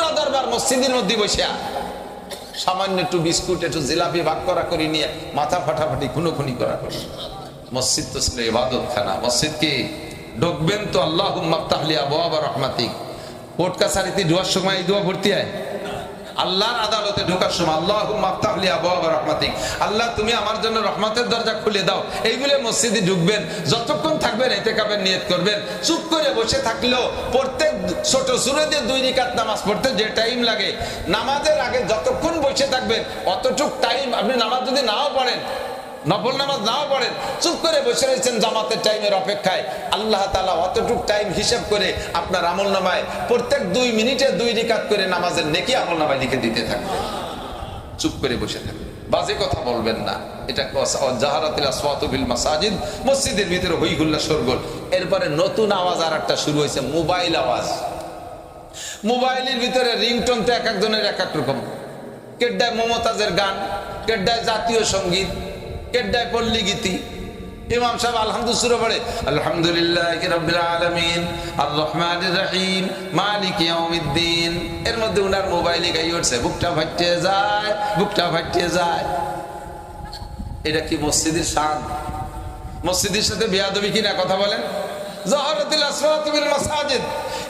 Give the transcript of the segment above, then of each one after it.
আল্লাহ দরবার মসজিদের মধ্যে বসিয়া সামান্য একটু বিস্কুট একটু জিলাপি ভাগ করা করি নিয়ে মাথা ফাটাফাটি খুনোখুনি করা করি। মসজিদ তো ছিল ইবাদত খানা। মসজিদ কি ঢুকবেন তো আল্লাহুম্মা আফতাহ লি আবওয়াবা রাহমাতিক, কোর্ট কাছারিতে ঢোকার সময় এই দোয়া ভর্তি হয়। আল্লাহর আদালতে ঢোকার সময় আল্লাহুম্মা আফতাহ লি আবওয়াবা রাহমাতিক, আল্লাহ তুমি আমার জন্য রহমতের দরজা খুলে দাও, এই বলে মসজিদে ঢুকবেন। যতক্ষণ থাকবেন ইতিকাফের নিয়ত করবেন। চুপ করে বসে থাকলেও প্রত্যেক ছোট সূরাতে 2 রাকাত নামাজ পড়তে যে টাইম লাগে, নামাজের আগে যতক্ষণ বসে থাকবেন অতটুক টাইম আপনি নামাজ যদি নাও পড়েন, নফল নামাজ নাও পড়েন, চুপ করে বসে রয়েছেন জামাতের টাইমের অপেক্ষায়, আল্লাহ তাআলা অতটুক টাইম হিসাব করে আপনার আমলনামায় প্রত্যেক 2 মিনিটে 2 রাকাত করে নামাজের নেকি আমলনামায় লিখে দিতে থাকবে। চুপ করে বসে থাকবেন, বাজে কথা বলবেন না। এটা জাহারাতিল আসওয়াতু বিল মাসাজিদ, মসজিদের ভিতরে হই হুল্লা শোরগোল। এরপরে নতুন আওয়াজ আর একটা শুরু হয়েছে, মোবাইল আওয়াজ। মোবাইলের ভিতরে রিংটোন তো এক একজনের এক এক রকম। কেড্ডায় মমতাজের গান, কেড্ডায় জাতীয় সঙ্গীত, কেড্ডায় পল্লী গীতি। ইমাম সাহেব আলহামদুলিল্লাহ পড়ে আলহামদুলিল্লাহি রাব্বিল আলামিন আর রহমানির রহিম মালিক ইয়াউমিদ্দিন। এর মধ্যে উনার মোবাইলে গাই উঠছে বুকটা ফাটিয়ে যায়, বুকটা ফাটিয়ে যায়। এটা কি মসজিদের শান? মসজিদের সাথে বেয়াদবি কিনা কথা বলেন? জাহারাতিল আসওয়াতু বিল মাসাজিদ।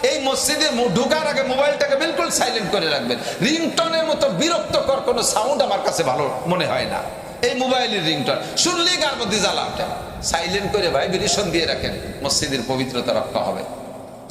এই মসজিদে ঢোকার আগে মোবাইলটাকে বিলকুল সাইলেন্ট করে রাখবেন। রিংটনের মতো বিরক্তকর কোনো সাউন্ড আমার কাছে ভালো মনে হয় না। এই মোবাইলের রিংটন শুনলেই গার মধ্যে জ্বালা ওঠে। সাইলেন্ট করে ভাইব্রেশন দিয়ে রাখেন, মসজিদের পবিত্রতা রক্ষা হবে।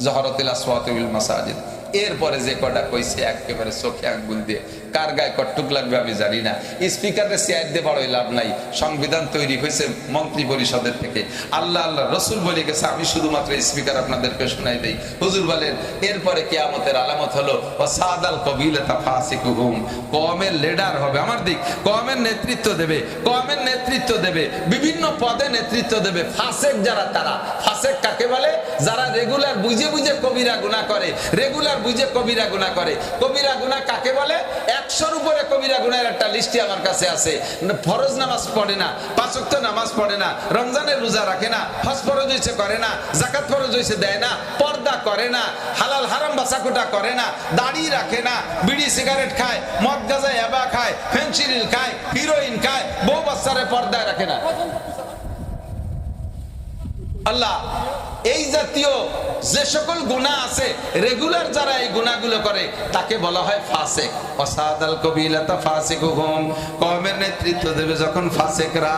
জাহারাতিল আসওয়াতু বিল মাসাজিদ। এরপরে যে কটা কইছে একেবারে চোখে আঙ্গুল দিয়ে, কার গায়ে কটুক লাগবে আমি জানি না। স্পিকারে চেয়ার দিয়ে বড়ই লাভ নাই, সংবিধান তৈরি হয়েছে মন্ত্রী পরিষদের থেকে। আল্লাহ আল্লাহ রসুল বলে গেছে, আমি শুধুমাত্র স্পিকার আপনাদেরকে শোনাই দেই। হুজুর বলেন এরপরে কিয়ামতের আলামত হলো ওয়াসাদাল কবিলাতা ফাসিকুহুম, কওমের লিডার হবে আমার দিক, কওমের নেতৃত্ব দেবে, কওমের নেতৃত্ব দেবে, বিভিন্ন পদে নেতৃত্ব দেবে ফাসেক যারা। তারা ফাসেক কাকে বলে? যারা রেগুলার বুঝে বুঝে কবিরা গুনাহ করে, রেগুলার বুঝে কবিরা গুনাহ করে। কবিরা গুনাহ কাকে বলে? 100-র উপরে কবিরা গুনাহের একটা লিস্টই আমার কাছে আছে। ফরজ নামাজ পড়ে না, 5 ওয়াক্ত নামাজ পড়ে না, রমজানের রোজা রাখে না, হজ ফরজ হইছে করে না, যাকাত ফরজ হইছে দেয় না, পর্দা করে না, হালাল হারাম বাছাকুটা করে না, দাড়ি রাখে না, বিড়ি সিগারেট খায়, মদ গাঁজা ইয়াবা খায়, ফেনসিডিল খায়, হিরোইন খায়, বউ বাচ্চারে পর্দায় রাখে না। আল্লাহ এই জাতীয় যে সকল গুনাহ আছে, রেগুলার যারা এই গুনাহগুলো করে তাকে বলা হয় ফাসিক। ওয়াসাদাল কবিলাতা ফাসিকুহুম, কওমের নেতৃত্ব দেবে যখন ফাসিকরা।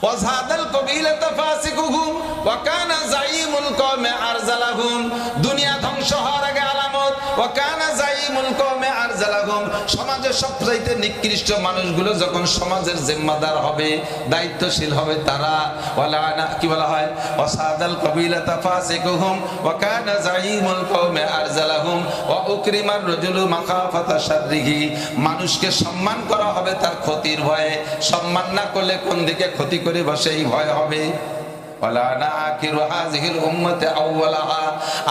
ওয়াসাদাল কবিলাতা ফাসিকুহুম ওয়া কানা যাইমুল কওমে আরজালাহুম, দুনিয়া ধ্বংস হওয়ার আগে আলামত। ওয়া কানা যাইমুল কওমে আরজালাহুম, সমাজের সবচাইতে নিকৃষ্ট মানুষগুলো যখন সমাজের জিম্মাদার হবে, দায়িত্বশীল হবে তারা। ওয়ালানা কি বলা হয়? ওয়াসাদাল কবিলাতা ফাসিকুহুম ওয়া কানা যাইমুল কওমে আরজালাহুম ওয়া উকরিমার রাজুলু মাখাফাতা শাররিহি, মানুষকে সম্মান করা হবে তার ক্ষতির ভয়ে। সম্মান না করলে কোন দিকে ক্ষতি করে বসে এই ভয় হবে।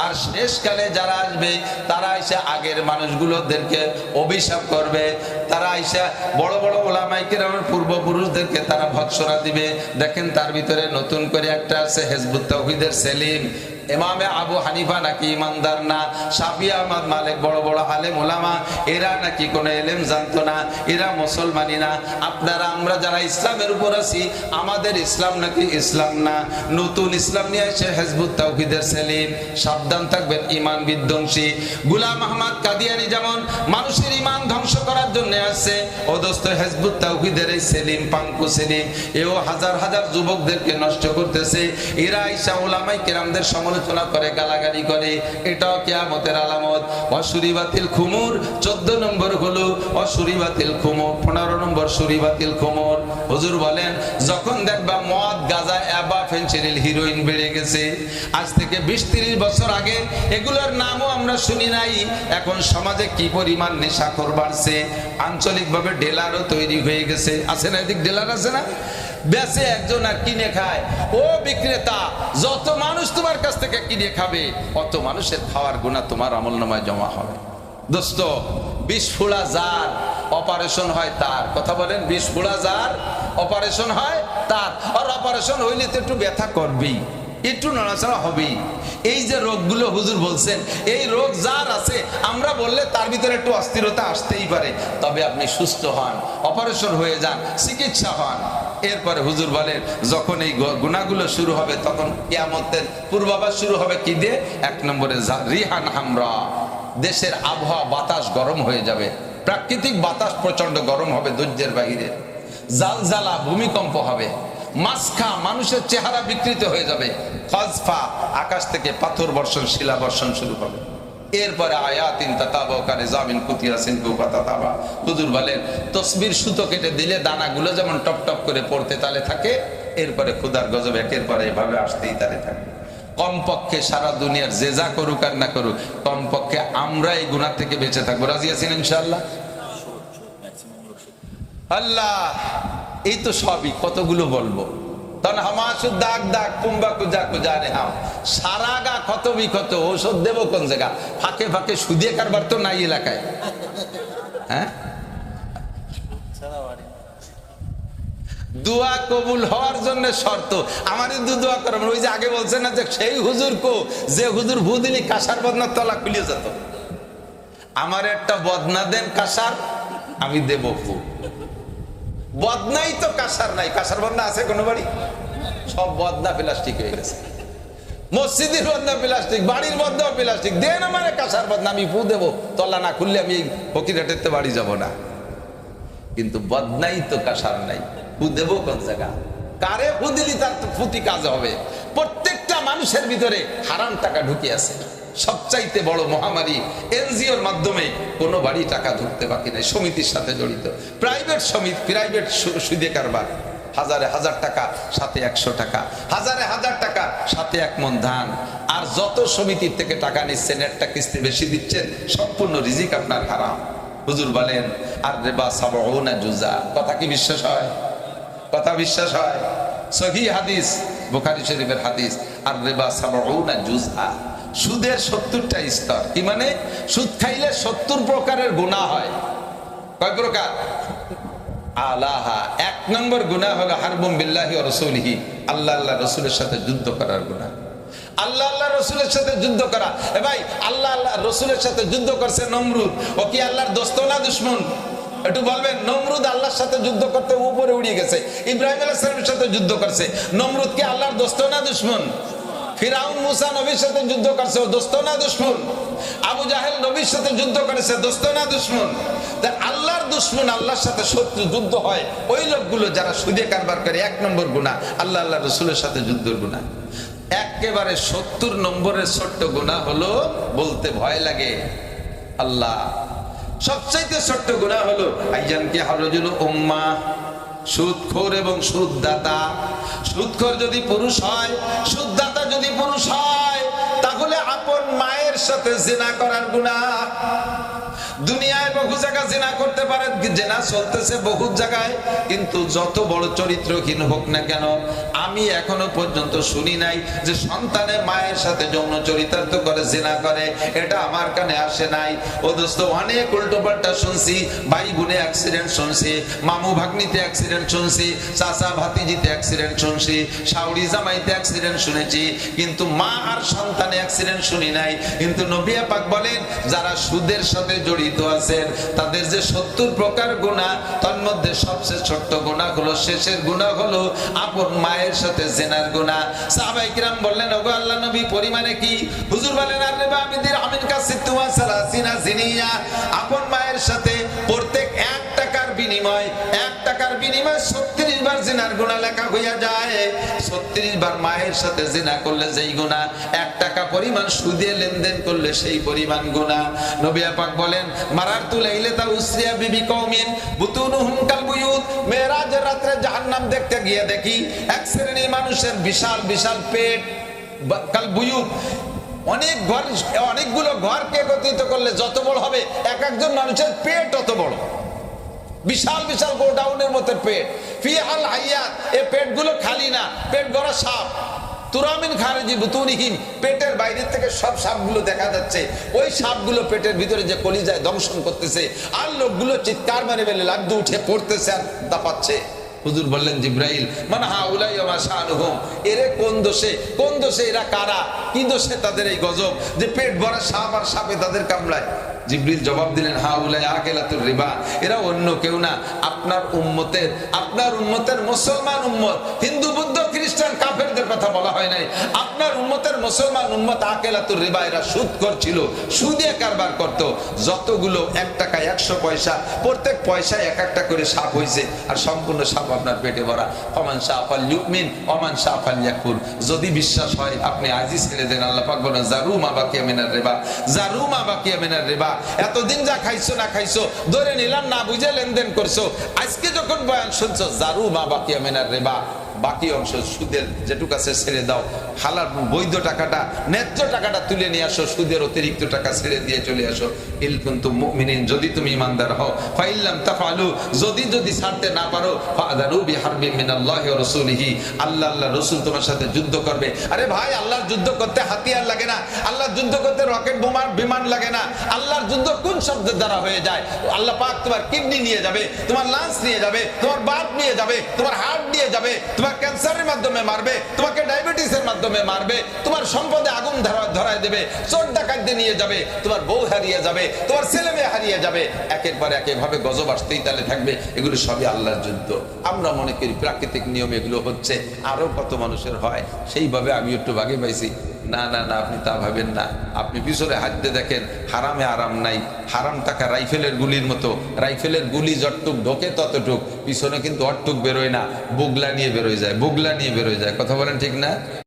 আর শেষকালে যারা আসবে তারা এসে আগের মানুষগুলোদেরকে অভিশাপ করবে। তারা এসে বড় বড় উলামায়ে কেরামের পূর্বপুরুষদেরকে তারা ভৎসনা দিবে। দেখেন তার ভিতরে নতুন করে একটা আছে হিজবুত তাওহীদের সেলিম। ইমামে আবু হানিফা নাকি ইমানদার না, শাফি আহমদ মালিক বড় বড় আলেম ওলামা, এরা নাকি কোনো ইলম জানতো না, এরা মুসলমানই না। আপনারা আমরা যারা ইসলামের উপর আছি, আমাদের ইসলাম নাকি ইসলাম না, নতুন ইসলাম নিয়ে এসে হিজবুত তাওহীদের সেলিম। সাবধান থাকবেন ঈমান বিধ্বংসী। গোলাম আহমদ কাদিয়ানী যেমন মানুষের ঈমান ধ্বংস করার জন্য আসছে, ও দোস্ত হিজবুত তাওহীদের এই সেলিম পাঙ্কু সেলিম এও হাজার হাজার যুবকদেরকে নষ্ট করতেছে। এরা ঈসা উলামায়ে কেরামদের সমালোচনা করে, গালাগালি করে। এটাও কিয়ামতের আলামত। অসুরিবাতিল খুমুর 14 নম্বর হলো অসুরিবাতিল খুমুর, 15 নম্বর সুরিবাতিল খুমুর। হুজুর বলেন যখন দেখবা মদ গাঁজা ইয়াবা ফেনসিডিল হিরোইন বেড়ে গেছে, আজ থেকে 20-30 বছর আগে এগুলোর নামও আমরা শুনি নাই। এখন সমাজে কি পরিমাণ নেশাখোর বাড়ছে, আঞ্চলিকভাবে ডেলারও তৈরি হয়ে গেছে। আছে না এদিক ডেলার আছে না? বেচে একজন আর কিনে খায়। ও বিক্রেতা, যত মানুষ তোমার কাছ থেকে কিনে খাবে অত মানুষের খাওয়ার গুনাহ তোমার আমলনামায় জমা হবে। দোস্ত, 20 ফোড়া যার অপারেশন হয় তার, কথা বলেন, 20 ফোড়া যার অপারেশন হয় তার। আর অপারেশন হইলে তো একটু ব্যথা করবেই, একটু নড়াচড়া হবেই। এই যে রোগগুলো হুজুর বলছেন, এই রোগ যার আছে আমরা বললে তার ভিতরে একটু অস্থিরতা আসতেই পারে, তবে আপনি সুস্থ হন, অপারেশন হয়ে যান, চিকিৎসা হন। এরপরে হুজুর বলেন যখন এই গুনাহগুলো শুরু হবে তখন কিয়ামতের পূর্বাভাস শুরু হবে কি দিয়ে? 1 নম্বরে রিহান হামরা, দেশের আবহাওয়া বাতাস গরম হয়ে যাবে, প্রাকৃতিক বাতাস প্রচন্ড গরম হবে ধৈর্যের বাইরে, জালজালা ভূমিকম্প হবে, মাসখা মানুষের চেহারা বিকৃত হয়ে যাবে, খজফা আকাশ থেকে পাথর বর্ষণ শিলা বর্ষণ শুরু হবে। এরপরে আয়াতিন তাতাবাকা নিজামিন কুতিয়াসিন কুফাতাতাবা, হুজুর বলেন তসবির সুতো কেটে দিলে দানাগুলো যেমন টপ টপ করে পড়তে তালে থাকে, এরপরে খুদার গজব একের পরে এভাবে আসতেই তালে থাকে। কমপক্ষে সারা দুনিয়ার যে যা করুক আর না করুক, কমপক্ষে আমরা এই গুনাহ থেকে বেঁচে থাকবো। রাজি আছেন ইনশাআল্লাহ? আল্লাহ, এই তো সবই, কতগুলো বলবো। তখন হামাসু দাগ দাগ কুম্বা কুজা কুজা রে হাম, সারা গা ক্ষত বিক্ষত, ঔষধ দেবো কোন জায়গা? ফাঁকে ফাঁকে সুদিয়ে কারবার তো নাই এলাকায়। হ্যাঁ, দোয়া কবুল হওয়ার জন্য শর্ত আমার দোয়া করবেন। ওই যে আগে বলছেন না যে সেই হুজুর কো যে হুজুর ভু দিলি কাঁসার বদনার তলা খুলিয়ে যেত, আমার একটা বদনা দেন কাঁসার, আমি দেব ফু। বদনাই তো কাঁসার নাই, কাঁসার বদনা আছে কোনো বাড়ি? সব বদনা প্লাস্টিক হয়ে গেছে। মসজিদের বদনা প্লাস্টিক, বাড়ির বদনাও প্লাস্টিক। দেন আমার কাঁসার বদনা, আমি ফু দেবো, তলা না খুললে আমি ফকিরহাটের বাড়ি যাব না। কিন্তু বদনাই তো কাঁসার নাই, ফু দেবো কোন জায়গা? কারে ফু দিলি তার ফুটি কাজ হবে। প্রত্যেকটা মানুষের ভিতরে হারাম টাকা ঢুকে আছে। সবচাইতে বড় মহামারী এনজিওর মাধ্যমে কোনো বাড়ি টাকা ঢুকতে বাকি নাই, সমিতির সাথে জড়িত, প্রাইভেট সমিতি, প্রাইভেট সুদে কারবার। হাজারে হাজার টাকা সাথে 100 টাকা, হাজারে হাজার টাকা সাথে 1 মণ ধান। আর যত সমিতির থেকে টাকা নিচ্ছেন, একটা কিস্তি বেশি দিচ্ছেন, সম্পূর্ণ রিজিক আপনার হারাম। হুজুর বলেন আর রিবা সাবউনা জুজা। কথা কি বিশ্বাস হয়? কথা বিশ্বাস হয়? সহিহ হাদিস, বুখারী শরীফের হাদিস, আর রিবা সাবউনা জুজা, সুদের 70টা স্তর। কি মানে? সুদ খাইলে 70 প্রকারের গুনাহ হয়। কয় প্রকার? আলাহা, 1 নম্বর গুনাহ হলো হারবুম বিল্লাহি ওয়া রাসূলিহি, আল্লাহ আল্লাহ রাসূলের সাথে যুদ্ধ করার গুনাহ। আল্লাহ আল্লাহ রসুলের সাথে যুদ্ধ করা। এ ভাই, আল্লাহ আল্লাহ রসুলের সাথে যুদ্ধ করছে নমরুদ, ও কি আল্লাহর দোস্ত না দুশমন? একটু বলবেন। নমরুদ আল্লাহর সাথে যুদ্ধ করতে উপরে উড়িয়ে গেছে। ইব্রাহিম আলাইহিস সালামের সাথে যুদ্ধ করছে। নমরুদ কি আল্লাহর দোস্ত না দুশমন? ফিরাউন মুসা নবীর সাথে যুদ্ধ করছে, ও দোস্ত না দুশমন? আবু জাহেল নবীর সাথে যুদ্ধ করেছে, দোস্ত না দুশমন? তা আল্লাহর দুশমন, আল্লাহর সাথে শত্রু যুদ্ধ হয় ওই লোকগুলো যারা সুদে কারবার করে। 1 নম্বর গুনাহ আল্লাহ আল্লাহ রসুলের সাথে যুদ্ধের গুনাহ। একেবারে 70 নম্বরের ছোট্ট গুনাহ হলো, বলতে ভয় লাগে, আল্লাহ সবচাইতে ছোট্ট গুনাহ হলো আইয়ান কি হারজুল উম্মাহ, সুদখোর এবং সুদদাতা। সুদখোর যদি পুরুষ হয়, সুদদাতা যদি পুরুষ হয়, তাহলে আপন মায়ের সাথে জিনা করার গুনাহ। দুনিয়ায় বহু জায়গায় জিনা করতে পারে, জিনা চলতেছে বহু জায়গায়, কিন্তু যত বড় চরিত্রহীন হোক না কেন, আমি এখনো পর্যন্ত শুনি নাই যে সন্তানের মায়ের সাথে যৌন চরিতার্থ করে, জিনা করে। এটা আমার কানে আসে নাই। ও দোস্ত, অনেক উল্টোপাল্টা শুনছি। ভাই বোনে অ্যাক্সিডেন্ট শুনছি, মামু ভাগ্নিতে অ্যাক্সিডেন্ট শুনছি, চাচা ভাতিজিতে অ্যাক্সিডেন্ট শুনছি, শাওড়ি জামাইতে অ্যাক্সিডেন্ট শুনেছি, কিন্তু মা আর সন্তানে অ্যাক্সিডেন্ট শুনি নাই। কিন্তু নবী পাক বলেন যারা সুদের সাথে জড়িত আছেন তাদের যে 70 প্রকার গুনাহ, তার মধ্যে সবচেয়ে ছোট্ট গুনাহ হলো, শেষের গুনাহ হলো আপন মায়ের সাথে জিনার গুনাহ। সাহাবায়ে কিরাম বললেন, ওগো আল্লাহর নবী, পরিমাণে কি? হুজুর বলেন আর রিবা বিদির আমিন কা সিত্তুয়া সালাসিনা জিনিয়া, আপন মায়ের সাথে প্রত্যেক 1 টাকার বিনিময় 36 বার জিনার গুনাহ লেখা হইয়া যায়। 36 বার মায়ের সাথে জিনা করলে যেই গুনাহ, 1 টাকা পরিমাণ সুদে লেনদেন করলে সেই পরিমাণ গুনাহ। নবী পাক বলেন মারারতু লাইলাতা উসরিয়া বিবি কওমিন বুতুনুহুম কাল বুয়ুত, মেরাজের রাতে জাহান্নাম দেখতে গিয়ে দেখি এক শ্রেণীর মানুষের বিশাল বিশাল পেট, কাল বুয়ুত, অনেক ঘর, অনেকগুলো ঘরকে একত্রিত করলে যত বড় হবে, এক একজন মানুষের পেট তত বড়। বিশাল বিশাল গোডাউনের মতো পেট। ফিহাল হাইয়াত, এই পেটগুলো খালি না, পেট ভরা সাপ। তুরামিন খারিজি বুতুনিহিম, পেটের বাইরে থেকে সব সাপগুলো দেখা যাচ্ছে। ওই সাপগুলো পেটের ভিতরে যে কলিজায় দংশন করতেছে, আর লোকগুলো চিৎকার মেরে বেলে লাফ উঠে পড়তেছে আর দাপাচ্ছে। হুজুর বললেন জিব্রাইল মান হাউলাই ওয়া শানুহুম, এরে কোন দোষে এরা কারা, কি দোষে তাদের এই গজব যে পেট ভরা সাপ আর সাপে তাদের কামড়ায়? জিবরিল জবাব দিলেন হাউলাই আকিলাতুর রিবা, এরা অন্য কেউ না, আপনার উম্মতের মুসলমান উম্মত। হিন্দু বৌদ্ধ খ্রিস্টান কাফেরদের কথা বলা হয় নাই, আপনার উম্মতের মুসলমান উম্মত আকিলাতুর রিবা, এরা সুদ করছিল, সুদে কারবার করত। যতগুলো 1 টাকা 100 পয়সা, প্রত্যেক পয়সায় এক একটা করে সাপ হয়েছে, আর সম্পূর্ণ সাপ আপনার পেটে ভরা। ওমান শাফাল ইউমিন ওমান শাফাল ইয়াকুর, যদি বিশ্বাস হয় আপনি আজই ছেড়ে দেন। আল্লাহ পাক বলেন জারু মা বাকিয়া মিনার রিবা, জারু মা বাকিয়া মিনার রিবা। এতদিন যা খাইছো না খাইছো, ধরে নিলাম না বুঝে লেনদেন করছো, আজকে যখন বয়ান শুনছো জারু মা বাকিয়া মিনার রিবা, বাকি অংশ সুদের যেটুকু আছে ছেড়ে দাও। হালাল বৈধ টাকাটা, ন্যায্য টাকাটা তুলে নিয়ে আসো, সুদের অতিরিক্ত টাকা ছেড়ে দিয়ে চলে আসো। ইল কুনতুম মুমিনিন, যদি তুমি ইমানদার হও। ফাইল্লাম তাফআলু, যদি ছাড়তে না পারো, ফাদারু বিহারবিন মিনাল্লাহি ওয়া রাসূলিহি, আল্লাহ রাসূল তোমার সাথে যুদ্ধ করবে। আরে ভাই, আল্লাহর যুদ্ধ করতে হাতিয়ার লাগে না, আল্লাহর যুদ্ধ করতে রকেট বোমা বিমান লাগে না। আল্লাহর যুদ্ধ কোন শব্দের দ্বারা হয়ে যায়? আল্লাহ পাক তোমার কিডনি নিয়ে যাবে, তোমার লাংস নিয়ে যাবে, তোমার বাত নিয়ে যাবে, তোমার হার্ট নিয়ে যাবে, তোমার ক্যান্সারের মাধ্যমে মারবে, তোমাকে ডায়াবেটিসের মাধ্যমে মারবে, তোমার সম্পদে আগুন ধরায় দেবে, চোর ডাকাতে নিয়ে যাবে, তোমার বউ হারিয়ে যাবে, তোমার ছেলে মেয়ে হারিয়ে যাবে, একের পর এক এভাবে গজব আসতেই তালে থাকবে। এগুলো সবই আল্লাহর যুদ্ধ। আমরা মনে করি প্রাকৃতিক নিয়ম এগুলো হচ্ছে, আরো কত মানুষের হয়, সেইভাবে আমি একটু ভাগে পাইছি। না না না, আপনি তা ভাবেন না। আপনি পিছনে হাত দিয়ে দেখেন, হারামে আরাম নাই। হারাম টাকা রাইফেলের গুলির মতো, রাইফেলের গুলি যতটুক ঢোকে ততটুক, পিছনে কিন্তু অটটুক বেরোয় না, বুগলা নিয়ে বেরোয় যায়, বুগলা নিয়ে বেরোয় যায়। কথা বলেন ঠিক না?